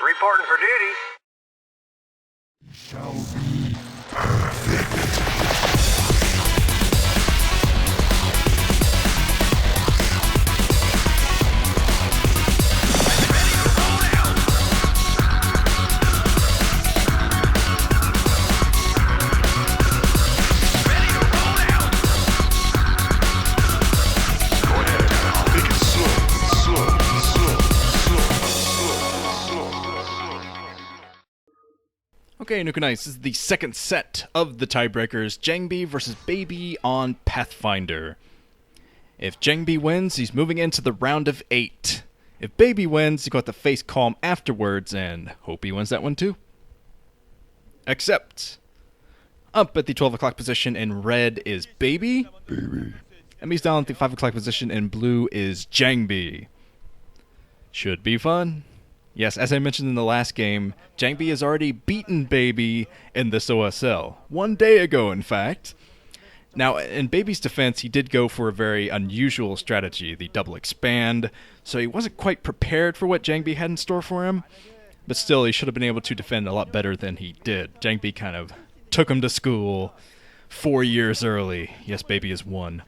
Reporting for duty. Shall be perfect. Okay, Nukanais, this is the second set of the Tiebreakers, JangBi versus Baby on Pathfinder. If JangBi wins, he's moving into the round of 8. If Baby wins, he's got to face calm afterwards, and hope he wins that one too. Except, up at the 12 o'clock position in red is Baby. And he's down at the 5 o'clock position in blue is JangBi. Should be fun. Yes, as I mentioned in the last game, JangBi has already beaten Baby in this OSL. 1 day ago, in fact. Now, in Baby's defense, he did go for a very unusual strategy, the double expand, so he wasn't quite prepared for what JangBi had in store for him, but still, he should have been able to defend a lot better than he did. JangBi kind of took him to school 4 years early. Yes, Baby has won.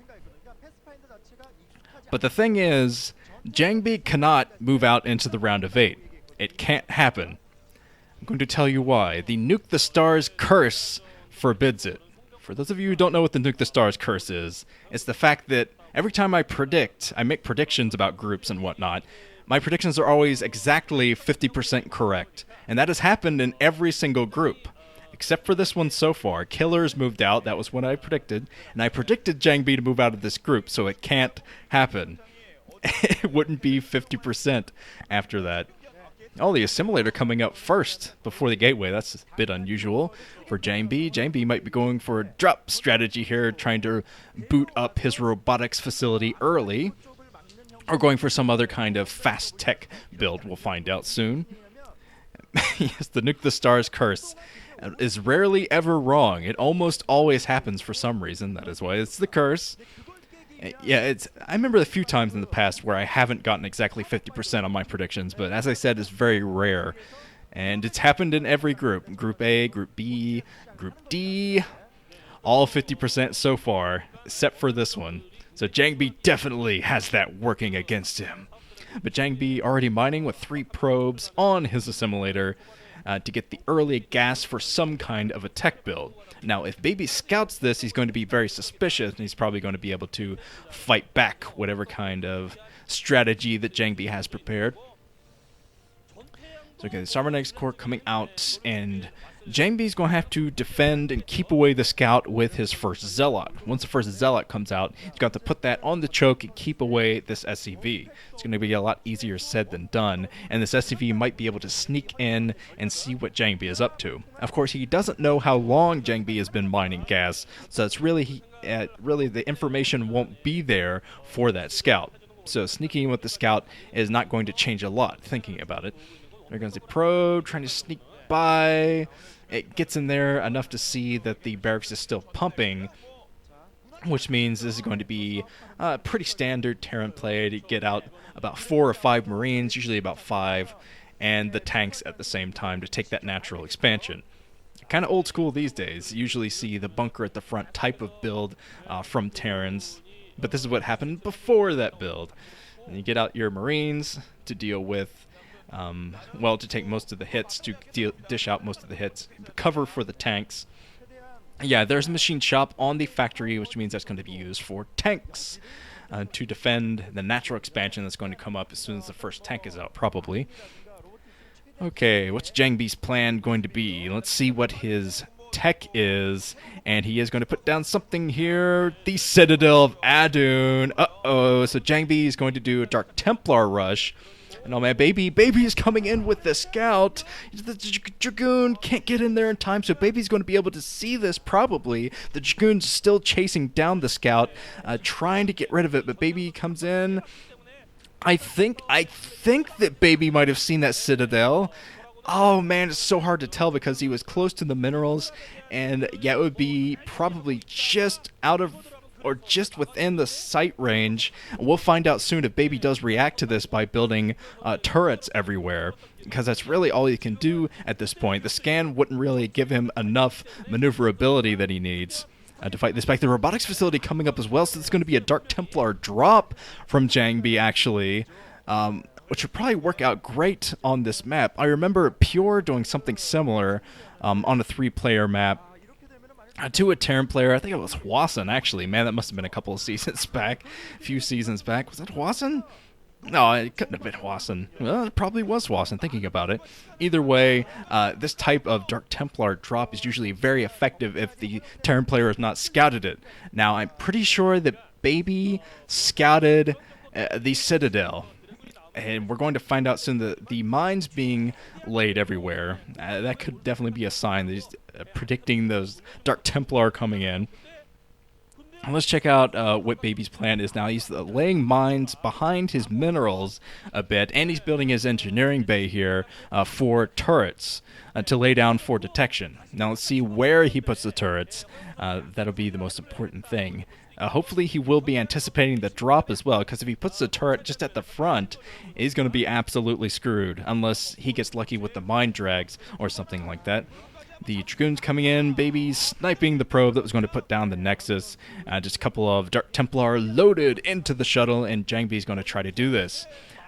But the thing is, JangBi cannot move out into the round of 8. It can't happen. I'm going to tell you why. The Nuke the Stars curse forbids it. For those of you who don't know what the Nuke the Stars curse is, it's the fact that every time I make predictions about groups and whatnot, my predictions are always exactly 50% correct. And that has happened in every single group. Except for this one so far. Killers moved out, that was what I predicted. And I predicted JangBi to move out of this group, so it can't happen. It wouldn't be 50% after that. Oh, the assimilator coming up first before the gateway. That's a bit unusual for JangBi. JangBi might be going for a drop strategy here, trying to boot up his robotics facility early, or going for some other kind of fast tech build. We'll find out soon. Yes, the Nuke the Stars curse is rarely ever wrong. It almost always happens for some reason. That is why it's the curse. Yeah, I remember a few times in the past where I haven't gotten exactly 50% on my predictions, but as I said, it's very rare. And it's happened in every group. Group A, Group B, Group D. All 50% so far, except for this one. So JangBi definitely has that working against him. But JangBi already mining with 3 probes on his assimilator to get the early gas for some kind of a tech build. Now, if Baby scouts this, he's going to be very suspicious, and he's probably going to be able to fight back whatever kind of strategy that JangBi has prepared. So, okay, the Cybernetics Core coming out, and JangBi's going to have to defend and keep away the scout with his first Zealot. Once the first Zealot comes out, he's got to put that on the choke and keep away this SCV. It's going to be a lot easier said than done, and this SCV might be able to sneak in and see what JangBi is up to. Of course, he doesn't know how long JangBi has been mining gas, so it's really the information won't be there for that scout. So sneaking in with the scout is not going to change a lot, thinking about it. There goes the probe, trying to sneak by. It gets in there enough to see that the barracks is still pumping, which means this is going to be pretty standard Terran play to get out about 4 or 5 Marines, usually about 5, and the tanks at the same time to take that natural expansion. Kind of old school these days. You usually see the bunker at the front type of build from Terrans, but this is what happened before that build. And you get out your Marines to deal with to take most of the hits, to dish out most of the hits, cover for the tanks. Yeah, there's a machine shop on the factory, which means that's going to be used for tanks to defend the natural expansion that's going to come up as soon as the first tank is out, probably. Okay, what's JangBi's plan going to be? Let's see what his tech is, and he is going to put down something here, the Citadel of Adun. Uh-oh, so JangBi is going to do a Dark Templar rush. And oh man, Baby is coming in with the scout. The Dragoon can't get in there in time, so Baby's going to be able to see this probably. The Dragoon's still chasing down the scout, trying to get rid of it, but Baby comes in. I think that Baby might have seen that Citadel. Oh man, it's so hard to tell because he was close to the minerals, and yeah, it would be probably just out of or just within the sight range. We'll find out soon if Baby does react to this by building turrets everywhere, because that's really all he can do at this point. The scan wouldn't really give him enough maneuverability that he needs to fight this back. The robotics facility coming up as well, so it's going to be a Dark Templar drop from JangBi, actually, which would probably work out great on this map. I remember Pure doing something similar on a 3-player map to a Terran player. I think it was Hwasun, actually. Man, that must have been a couple of seasons back, a few seasons back. Was that Hwasun? No, it couldn't have been Hwasun. Well, it probably was Hwasun, thinking about it. Either way, this type of Dark Templar drop is usually very effective if the Terran player has not scouted it. Now, I'm pretty sure that Baby scouted the Citadel, and we're going to find out soon that the mines being laid everywhere, that could definitely be a sign that he's predicting those Dark Templar coming in. Let's check out what Baby's plan is now. He's laying mines behind his minerals a bit, and he's building his engineering bay here for turrets to lay down for detection. Now let's see where he puts the turrets. That'll be the most important thing. Hopefully he will be anticipating the drop as well, because if he puts the turret just at the front, he's going to be absolutely screwed, unless he gets lucky with the mine drags or something like that. The Dragoons coming in, Baby sniping the probe that was going to put down the Nexus. Just a couple of Dark Templar loaded into the shuttle, and JangBi is going to try to do this.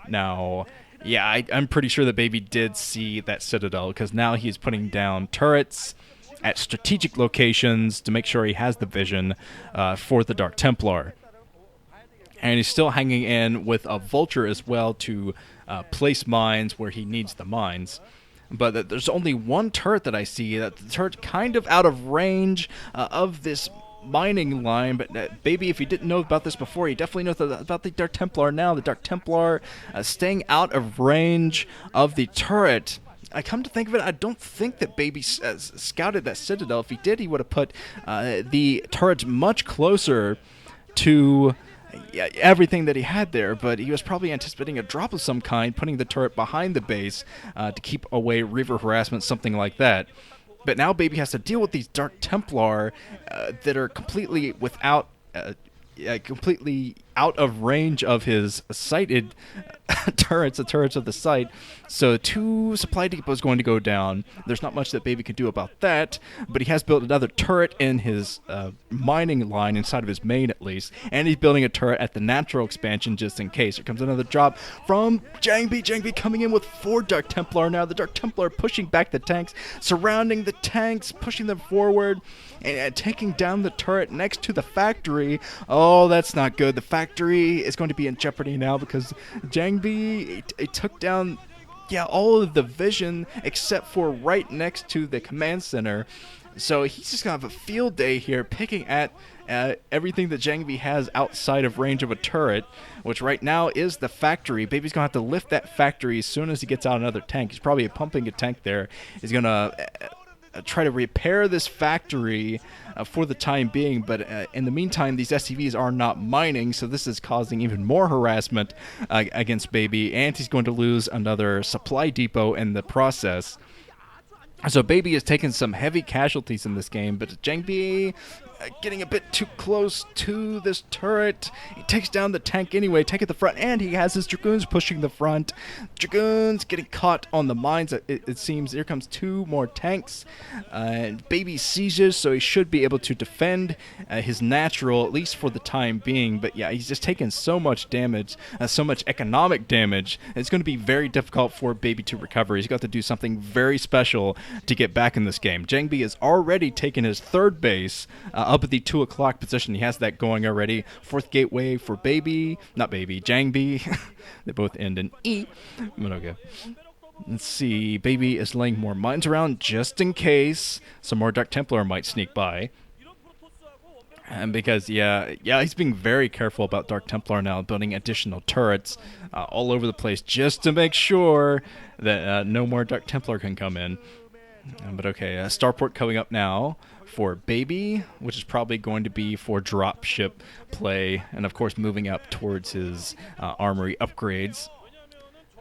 Now, yeah, I'm pretty sure that Baby did see that Citadel, because now he's putting down turrets at strategic locations to make sure he has the vision for the Dark Templar. And he's still hanging in with a Vulture as well to place mines where he needs the mines. But there's only one turret that I see. That the turret kind of out of range of this mining line. But Baby, if he didn't know about this before, he definitely knows about the Dark Templar now. The Dark Templar staying out of range of the turret. I come to think of it, I don't think that Baby scouted that Citadel. If he did, he would have put the turrets much closer to everything that he had there, but he was probably anticipating a drop of some kind, putting the turret behind the base to keep away Reaver harassment, something like that. But now Baby has to deal with these Dark Templar that are completely without, completely out of range of his sighted turrets, the turrets of the site. So 2 supply depots going to go down. There's not much that Baby can do about that, but he has built another turret in his mining line, inside of his main at least, and he's building a turret at the natural expansion just in case. Here comes another drop from JangBi. JangBi coming in with 4 Dark Templar now. The Dark Templar pushing back the tanks, surrounding the tanks, pushing them forward, and taking down the turret next to the factory. Oh, that's not good. The factory is going to be in jeopardy now because JangBi it took down all of the vision except for right next to the command center. So he's just going to have a field day here picking at everything that JangBi has outside of range of a turret, which right now is the factory. Baby's going to have to lift that factory as soon as he gets out another tank. He's probably pumping a tank there. He's going to try to repair this factory for the time being, but in the meantime, these SCVs are not mining, so this is causing even more harassment against Baby, and he's going to lose another supply depot in the process. So Baby has taken some heavy casualties in this game, but JangBi getting a bit too close to this turret. He takes down the tank anyway, taking the front, and he has his Dragoons pushing the front. Dragoons getting caught on the mines, it seems. Here comes 2 more tanks. Baby sieges, so he should be able to defend his natural, at least for the time being. But yeah, he's just taken so much damage, so much economic damage. It's going to be very difficult for Baby to recover. He's got to do something very special to get back in this game. JangBi has already taken his 3rd base up at the 2 o'clock position. He has that going already. 4th gateway for JangBi. They both end in E. But okay. Let's see. Baby is laying more mines around just in case some more Dark Templar might sneak by. And because, he's being very careful about Dark Templar now, building additional turrets all over the place just to make sure that no more Dark Templar can come in. But okay, starport coming up now for Baby, which is probably going to be for dropship play, and of course moving up towards his armory upgrades.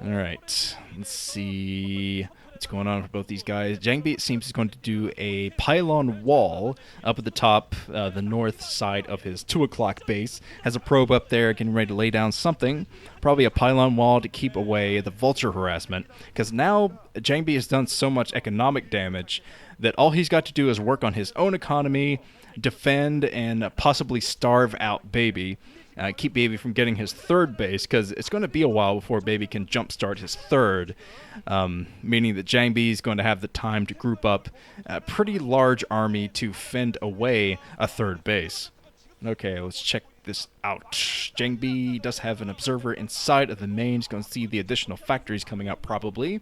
Alright, let's see. Let's going on for both these guys. JangBi, it seems, is going to do a pylon wall up at the top, the north side of his 2 o'clock base. Has a probe up there getting ready to lay down something. Probably a pylon wall to keep away the vulture harassment. Because now JangBi has done so much economic damage that all he's got to do is work on his own economy, defend, and possibly starve out Baby. Keep Baby from getting his 3rd base, because it's going to be a while before Baby can jumpstart his 3rd, meaning that JangBi is going to have the time to group up a pretty large army to fend away a 3rd base. Okay, let's check this out. JangBi does have an observer inside of the main. He's going to see the additional factories coming out probably.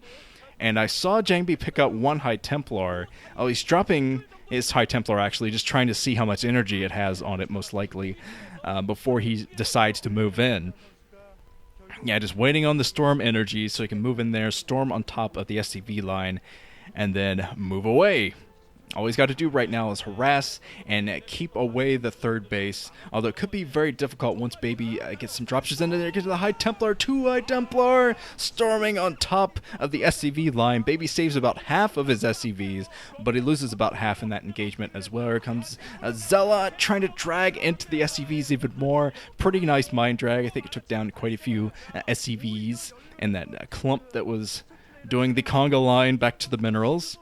And I saw JangBi pick up 1 High Templar. Oh, he's dropping his High Templar, actually, just trying to see how much energy it has on it, most likely, before he decides to move in. Yeah, just waiting on the storm energy so he can move in there, storm on top of the SCV line, and then move away. All he's got to do right now is harass and keep away the 3rd base, although it could be very difficult once Baby gets some dropships into there. Get to the High Templar, 2 High Templar, storming on top of the SCV line. Baby saves about half of his SCVs, but he loses about half in that engagement as well. Here comes Zealot trying to drag into the SCVs even more. Pretty nice mind drag. I think it took down quite a few SCVs and that clump that was doing the conga line back to the minerals.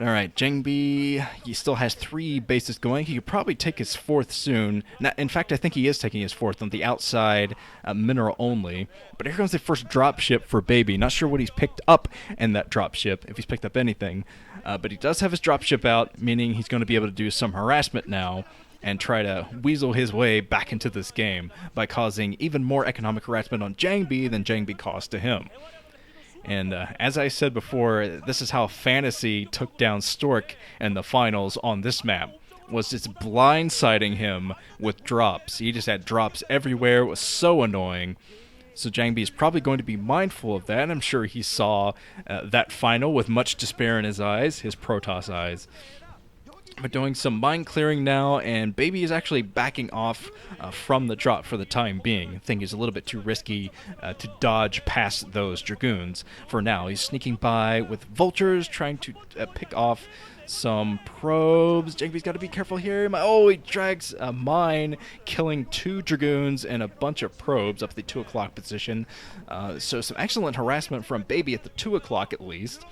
Alright, JangBi, he still has 3 bases going. He could probably take his 4th soon. Now, in fact, I think he is taking his 4th on the outside, mineral only. But here comes the first dropship for Baby. Not sure what he's picked up in that dropship, if he's picked up anything. But he does have his dropship out, meaning he's going to be able to do some harassment now and try to weasel his way back into this game by causing even more economic harassment on JangBi than JangBi caused to him. And as I said before, this is how Fantasy took down Stork in the finals on this map, was just blindsiding him with drops. He just had drops everywhere. It was so annoying. So JangBi is probably going to be mindful of that. I'm sure he saw that final with much despair in his eyes, his Protoss eyes. But doing some mine clearing now, and Baby is actually backing off from the drop for the time being. I think it's a little bit too risky to dodge past those Dragoons for now. He's sneaking by with vultures, trying to pick off some probes. JangBi's got to be careful here. He drags a mine, killing 2 Dragoons and a bunch of probes up at the 2 o'clock position. So some excellent harassment from Baby at the 2 o'clock at least.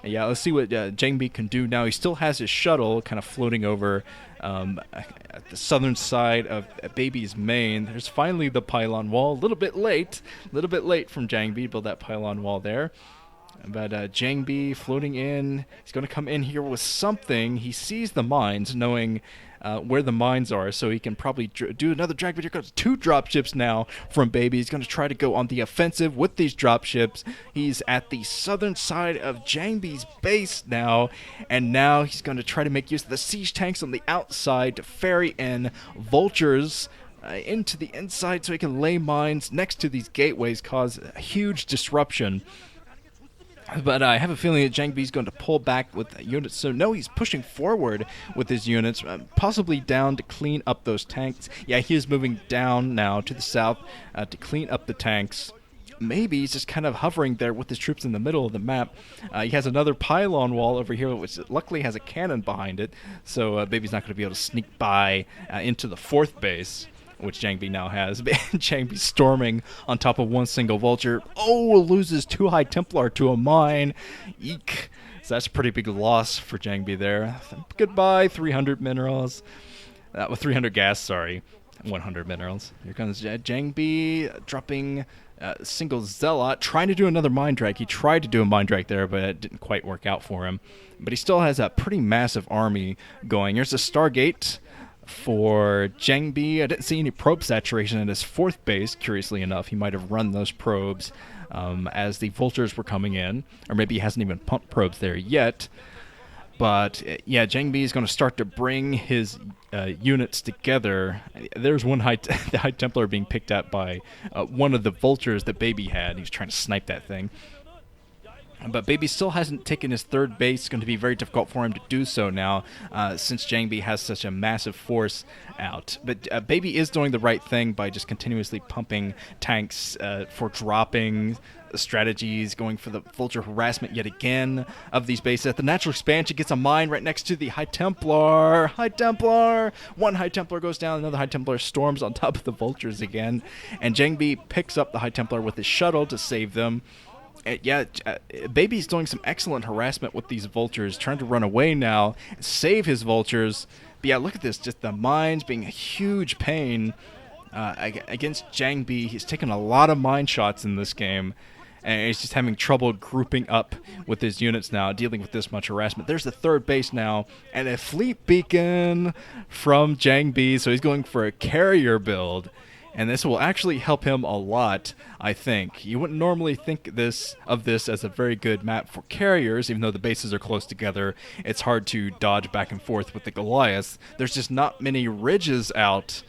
Yeah, let's see what JangBi can do now. He still has his shuttle kind of floating over at the southern side of Baby's main. There's finally the pylon wall. A little bit late from JangBi to build that pylon wall there. But JangBi floating in. He's going to come in here with something. He sees the mines, knowing where the mines are, so he can probably do another drag. But here comes 2 dropships now from Baby. He's going to try to go on the offensive with these dropships. He's at the southern side of JangBi's base now, and now he's going to try to make use of the siege tanks on the outside to ferry in vultures into the inside so he can lay mines next to these gateways, cause a huge disruption. But I have a feeling that JangBi's going to pull back with units. So no, he's pushing forward with his units, possibly down to clean up those tanks. Yeah, he is moving down now to the south to clean up the tanks. Maybe he's just kind of hovering there with his troops in the middle of the map. He has another pylon wall over here, which luckily has a cannon behind it. So Baby's not going to be able to sneak by into the 4th base, which JangBi now has. JangBi storming on top of 1 single vulture. Loses 2 High Templar to a mine. Eek. So that's a pretty big loss for JangBi there. Goodbye, 300 minerals. 300 gas, sorry. 100 minerals. Here comes JangBi dropping single Zealot, trying to do another mine drag. He tried to do a mine drag there, but it didn't quite work out for him. But he still has a pretty massive army going. Here's a Stargate for JangBi. I didn't see any probe saturation at his 4th base. Curiously enough, he might have run those probes as the vultures were coming in, or maybe he hasn't even pumped probes there yet. But yeah, JangBi is going to start to bring his units together. There's one the High Templar being picked at by one of the vultures that Baby had. He's trying to snipe that thing. But Baby still hasn't taken his third base. It's going to be very difficult for him to do so now, since JangBi has such a massive force out. But Baby is doing the right thing by just continuously pumping tanks for dropping strategies, going for the vulture harassment yet again of these bases. At the natural expansion gets a mine right next to the High Templar. High Templar! One High Templar goes down, another High Templar storms on top of the vultures again. And JangBi picks up the High Templar with his shuttle to save them. Baby's doing some excellent harassment with these vultures, trying to run away now, save his vultures. But yeah, look at this, just the mines being a huge pain against JangBi. He's taken a lot of mine shots in this game, and he's just having trouble grouping up with his units now, dealing with this much harassment. There's the third base now, and a fleet beacon from JangBi, so he's going for a carrier build. And this will actually help him a lot, I think. You wouldn't normally think of this as a very good map for carriers, even though the bases are close together. It's hard to dodge back and forth with the Goliath. There's just not many ridges out.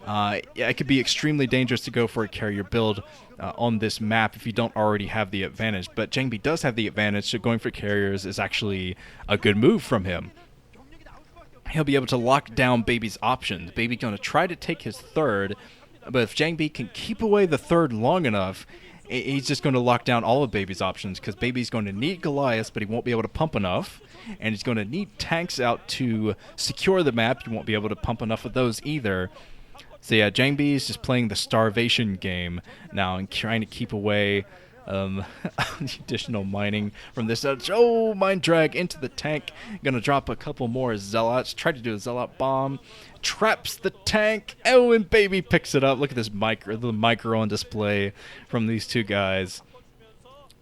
It could be extremely dangerous to go for a carrier build on this map if you don't already have the advantage. But JangBi does have the advantage, so going for carriers is actually a good move from him. He'll be able to lock down Baby's options. Baby's going to try to take his third. But if JangBi can keep away the third long enough, he's just going to lock down all of Baby's options, because Baby's going to need Goliaths, but he won't be able to pump enough. And he's going to need tanks out to secure the map. You won't be able to pump enough of those either. So yeah, JangBi is just playing the starvation game now and trying to keep away the additional mining from this. Mine drag into the tank. Gonna drop a couple more zealots. Try to do a zealot bomb. Traps the tank. Oh, and Baby picks it up. Look at this the micro on display from these two guys.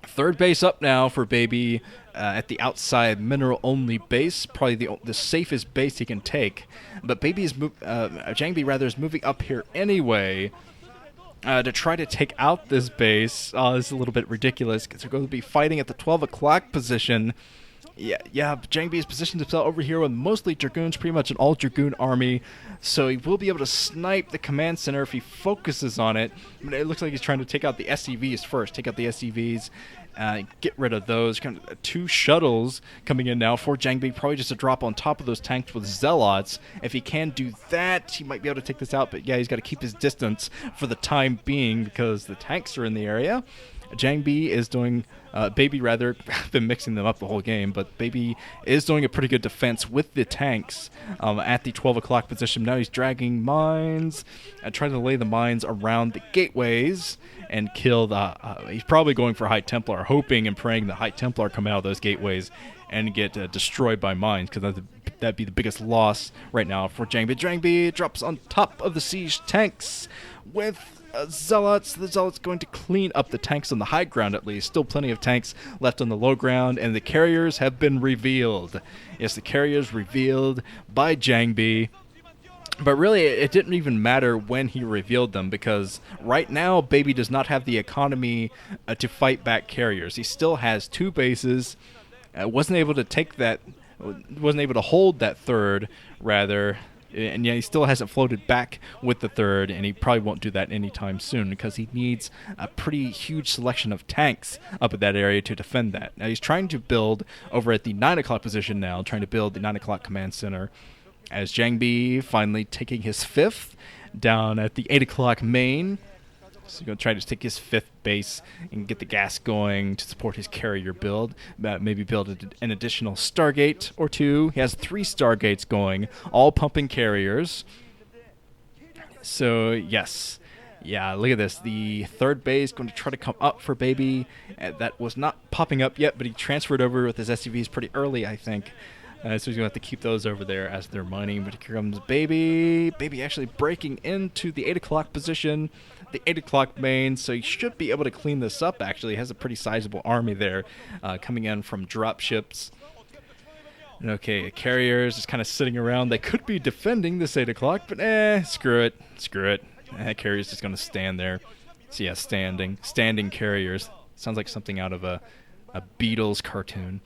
Third base up now for Baby at the outside mineral-only base, probably the safest base he can take. But JangBi rather is moving up here anyway to try to take out this base. This is a little bit ridiculous because they're going to be fighting at the 12 o'clock position. JangBi has positioned himself over here with mostly Dragoons, pretty much an all-Dragoon army, so he will be able to snipe the command center if he focuses on it. But it looks like he's trying to take out the SCVs first. Take out the SCVs, get rid of those. Kind of two shuttles coming in now for JangBi, probably just a drop on top of those tanks with zealots. If he can do that, he might be able to take this out, but yeah, he's got to keep his distance for the time being because the tanks are in the area. JangBi is doing, Baby rather, I've been mixing them up the whole game, but Baby is doing a pretty good defense with the tanks at the 12 o'clock position. Now he's dragging mines, trying to lay the mines around the gateways and kill he's probably going for High Templar, hoping and praying the High Templar come out of those gateways and get destroyed by mines, because that'd be the biggest loss right now for JangBi. JangBi drops on top of the siege tanks with zealots. The zealots going to clean up the tanks on the high ground at least. Still plenty of tanks left on the low ground, and the carriers have been revealed. Yes, the carriers revealed by JangBi. But really, it didn't even matter when he revealed them, because right now, Baby does not have the economy to fight back carriers. He still has two bases. Wasn't able to hold that third, rather. And yeah, he still hasn't floated back with the third, and he probably won't do that anytime soon because he needs a pretty huge selection of tanks up at that area to defend that. Now he's trying to build over at the 9 o'clock position now, trying to build the 9 o'clock command center, as JangBi finally taking his fifth down at the 8 o'clock main. So he's going to try to take his fifth base and get the gas going to support his carrier build. Maybe build an additional Stargate or two. He has 3 Stargates going, all pumping carriers. So, yes. Yeah, look at this. The third base going to try to come up for Baby. That was not popping up yet, but he transferred over with his SCVs pretty early, I think. So he's going to have to keep those over there as they're mining. But here comes Baby. Baby actually breaking into the 8 o'clock position. The 8 o'clock main, so he should be able to clean this up, actually. He has a pretty sizable army there coming in from drop ships. Okay, carriers just kind of sitting around. They could be defending this 8 o'clock, but screw it. Carriers just going to stand there. So yeah, standing carriers. Sounds like something out of a a Beatles cartoon.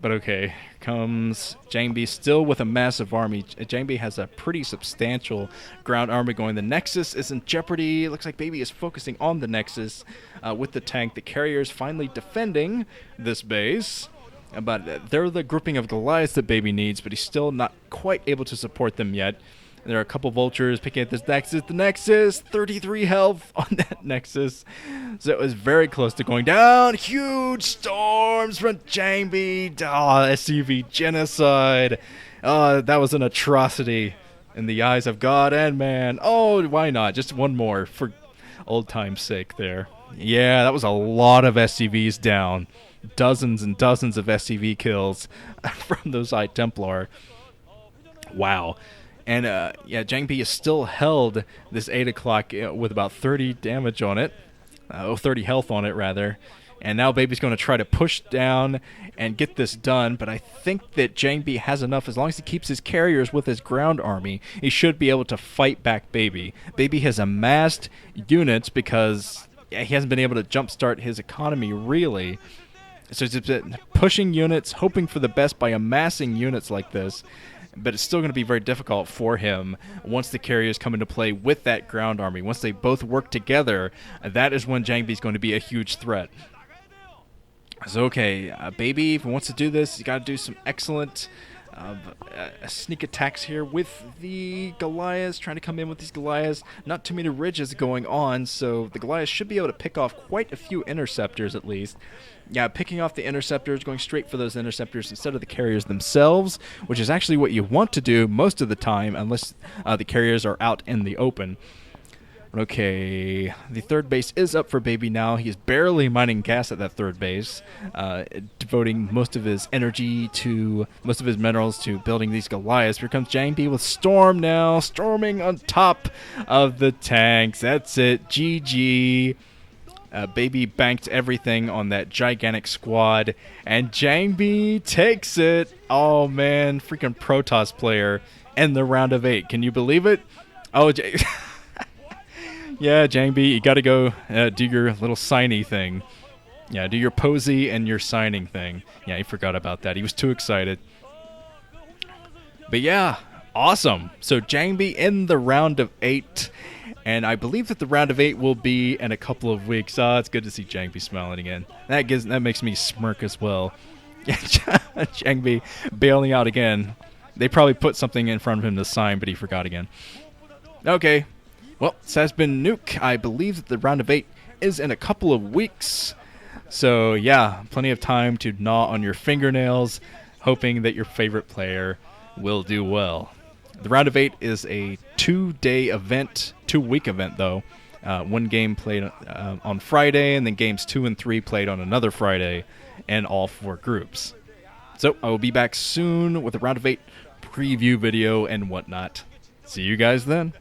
But okay, comes JangBi still with a massive army. JangBi has a pretty substantial ground army going. The Nexus is in jeopardy. It looks like Baby is focusing on the Nexus with the tank. The carriers finally defending this base. But they're the grouping of Goliaths that Baby needs, but he's still not quite able to support them yet. There are a couple vultures picking at this Nexus. The Nexus, 33 health on that Nexus. So it was very close to going down. Huge storms from JangBi. Oh, SCV genocide. Oh, that was an atrocity in the eyes of God and man. Oh, why not? Just one more for old time's sake there. Yeah, that was a lot of SCVs down. Dozens and dozens of SCV kills from those Templar. Wow. And, yeah, JangBi is still held this 8 o'clock with about 30 damage on it. 30 health on it, rather. And now Baby's going to try to push down and get this done. But I think that JangBi has enough. As long as he keeps his carriers with his ground army, he should be able to fight back Baby. Baby has amassed units because he hasn't been able to jumpstart his economy, really. So he's been pushing units, hoping for the best by amassing units like this. But it's still going to be very difficult for him once the carriers come into play with that ground army. Once they both work together, that is when JangBi is going to be a huge threat. So, okay, Baby, if he wants to do this, he's got to do some excellent sneak attacks here with the Goliaths, trying to come in with these Goliaths. Not too many ridges going on, so the Goliaths should be able to pick off quite a few interceptors at least. Yeah, picking off the interceptors, going straight for those interceptors instead of the carriers themselves, which is actually what you want to do most of the time, unless the carriers are out in the open. Okay, the third base is up for Baby now. He's barely mining gas at that third base, devoting most of his energy to, most of his minerals to building these Goliaths. Here comes JangBi with Storm now, storming on top of the tanks. That's it, GG. Baby banked everything on that gigantic squad, and JangBi takes it. Oh man, freaking Protoss player in the round of 8. Can you believe it? Oh, yeah, JangBi, you gotta go do your little signy thing. Yeah, do your posy and your signing thing. Yeah, he forgot about that. He was too excited. But yeah, awesome. So JangBi in the round of 8. And I believe that the round of 8 will be in a couple of weeks. It's good to see JangBi smiling again. That makes me smirk as well. JangBi bailing out again. They probably put something in front of him to sign, but he forgot again. Okay. Well, this has been Nuke. I believe that the round of 8 is in a couple of weeks. So, yeah, plenty of time to gnaw on your fingernails, hoping that your favorite player will do well. The round of 8 is a 2-day event, 2-week event, though. One game played on Friday, and then games 2 and 3 played on another Friday, and all 4 groups. So I will be back soon with a round of 8 preview video and whatnot. See you guys then.